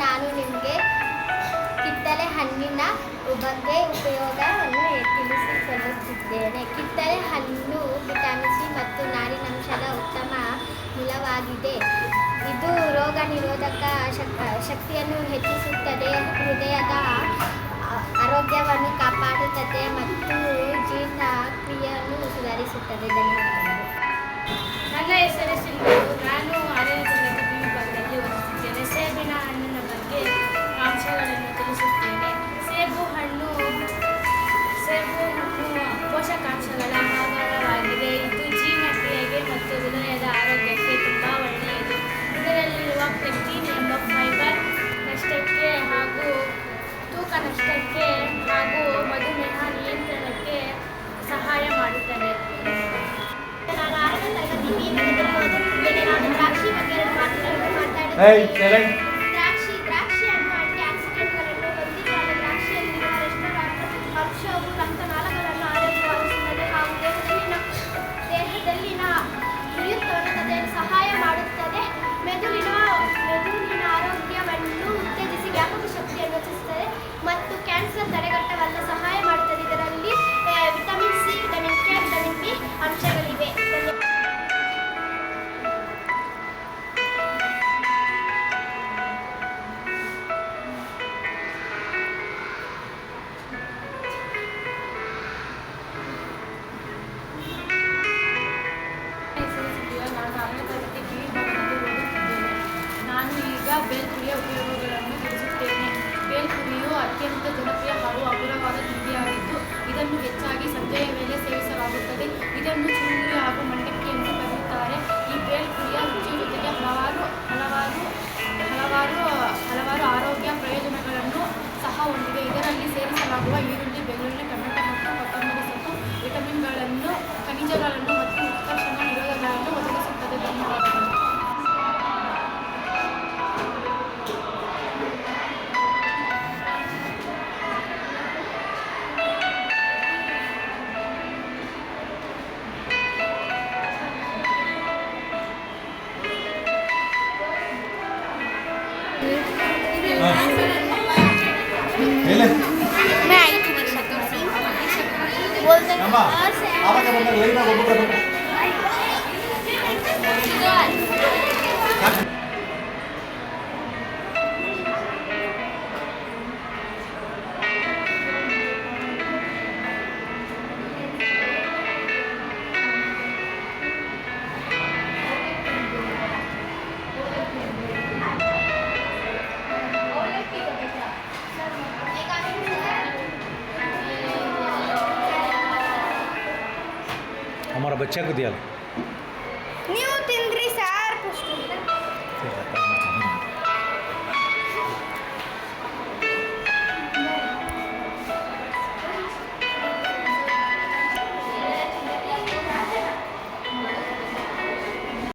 ನಾನು ನಿಮಗೆ ಕಿತ್ತಳೆ ಹಣ್ಣಿನ ಬಗ್ಗೆ ಉಪಯೋಗವನ್ನು ತಿಳಿಸಿಕೊಡುತ್ತಿದ್ದೇನೆ. ಕಿತ್ತಳೆ ಹಣ್ಣು ವಿಟಮಿನ್ ಸಿ ಮತ್ತು ನಾರಿನಂಶದ ಉತ್ತಮ ಮೂಲವಾಗಿದೆ. ಇದು ರೋಗ ನಿರೋಧಕ ಶಕ್ತಿಯನ್ನು ಹೆಚ್ಚಿಸುತ್ತದೆ, ಹೃದಯದ ಆರೋಗ್ಯವನ್ನು ಕಾಪಾಡುತ್ತದೆ ಮತ್ತು ಜೀರ್ಣಕ್ರಿಯೆಯನ್ನು ಸುಧಾರಿಸುತ್ತದೆ. ಧನ್ಯವಾದಗಳು. ನನ್ನ ಹೆಸರು ಸಿಂಧು. ನಾನು 6ನೇ ತರಗತಿ ವಿಭಾಗದಲ್ಲಿ ಓದುತ್ತಿದ್ದೇನೆ. ಸೇಬಿನ ಹಣ್ಣಿನ ಬಗ್ಗೆ ಅಂಶಗಳನ್ನು ತಿಳಿಸುತ್ತೇನೆ. ಸೇಬು ಹಣ್ಣು ಪೋಷಕಾಂಶಗಳ ಆಗರವಾಗಿದೆ. ಇದು ಜೀರ್ಣಕ್ರಿಯೆಗೆ ಮತ್ತು ಹೃದಯದ ಆರೋಗ್ಯಕ್ಕೆ ತುಂಬ ಒಳ್ಳೆಯದು. ಇದರಲ್ಲಿರುವ ಪೆಕ್ಟಿನ್ ಎಂಬ ಫೈಬರ್ ನಷ್ಟಕ್ಕೆ ಹಾಗೂ ತೂಕ ನಷ್ಟಕ್ಕೆ ಹಾಗೂ ಮಧುಮೇಹ ನಿಯಂತ್ರಣಕ್ಕೆ ಸಹಾಯ ಮಾಡುತ್ತದೆ. ನಾನು 6ನೇ ತರಗತಿ ಬಿನಲ್ಲಿ ಓದುತ್ತಿದ್ದೇನೆ. ನಾನು ದ್ರಾಕ್ಷಿ ಬಗ್ಗೆ 2 ಮಾತುಗಳನ್ನು ಮಾತಾಡುತ್ತೇನೆ. ದ್ರಾಕ್ಷಿ ಹಣ್ಣು ಆಂಟಿ ಆಕ್ಸಿಡೆಂಟ್ಗಳನ್ನು ಹೊಂದಿರುವ ದ್ರಾಕ್ಷಿಯಲ್ಲಿರುವ ರೆಸ್ಟೋರಾಂಟ್ ಅಂಶವು ರಕ್ತನಾಳಗಳನ್ನು ಆರೋಗ್ಯವಾಗಿಸುತ್ತದೆ ಹಾಗೂ ದೇಹದಲ್ಲಿನ ಉರಿಯೂತವನ್ನು ತಡೆಯಲು ಸಹಾಯ ಮಾಡುತ್ತದೆ. ಮೆದುಳಿನ ಆರೋಗ್ಯವನ್ನು ಉತ್ತೇಜಿಸಿ ಜ್ಞಾಪಕ ಶಕ್ತಿಯನ್ನು ಹೆಚ್ಚಿಸುತ್ತದೆ ಮತ್ತು ಕ್ಯಾನ್ಸರ್ ತಡೆಗಟ್ಟವಲ್ಲ ಸಹಾಯ ಮಾಡುತ್ತದೆ. ಇದರಲ್ಲಿ vitamin C, vitamin K, vitamin B ಅಂಶಗಳಿವೆ. ನಾನು ಈಗ ಬೇಲ್ಪುರಿಯ ಉಪಯೋಗಗಳನ್ನು ತಿಳಿಸುತ್ತೇನೆ. ಬೇಲ್ಪುರಿಯು ಅತ್ಯಂತ ಜನಪ್ರಿಯ ಹಾಗೂ ಹಗುರವಾದ ತಿಂಡಿಯಾಗಿದ್ದು, ಇದನ್ನು ಹೆಚ್ಚಾಗಿ ಸಂಜೆಯ ವೇಳೆ ಸೇವಿಸಲಾಗುತ್ತದೆ. ಇದನ್ನು ಚುರುಮುರಿ ಹಾಗೂ ಮಂಡಕ್ಕಿ ಎಂದು ಕರೆಯುತ್ತಾರೆ. ಈ ಬೇಲ್ಪುರಿಯ ರುಚಿಯ ಜೊತೆಗೆ ಹಲವಾರು ಆರೋಗ್ಯ ಪ್ರಯೋಜನಗಳನ್ನು ಸಹ ಹೊಂದಿದೆ. ಇದರಲ್ಲಿ ಸೇರಿಸಲಾಗುವ ಈರುಳ್ಳಿ, ಬೆಳ್ಳುಳ್ಳಿ, ಟೊಮೆಟೊ ಮತ್ತು ಕೊತ್ತಂಬರಿ ಸೊಪ್ಪು ವಿಟಮಿನ್ಗಳನ್ನು, ಖನಿಜಗಳನ್ನು ಮತ್ತು ಉತ್ಕರ್ಷಣ ನಿರೋಧಗಳನ್ನು ಒದಗಿಸುತ್ತದೆ. ಧನ್ಯವಾದಗಳು. मैं आई थी शक्ति सिंह बोलते हमारा बच्चा को दिया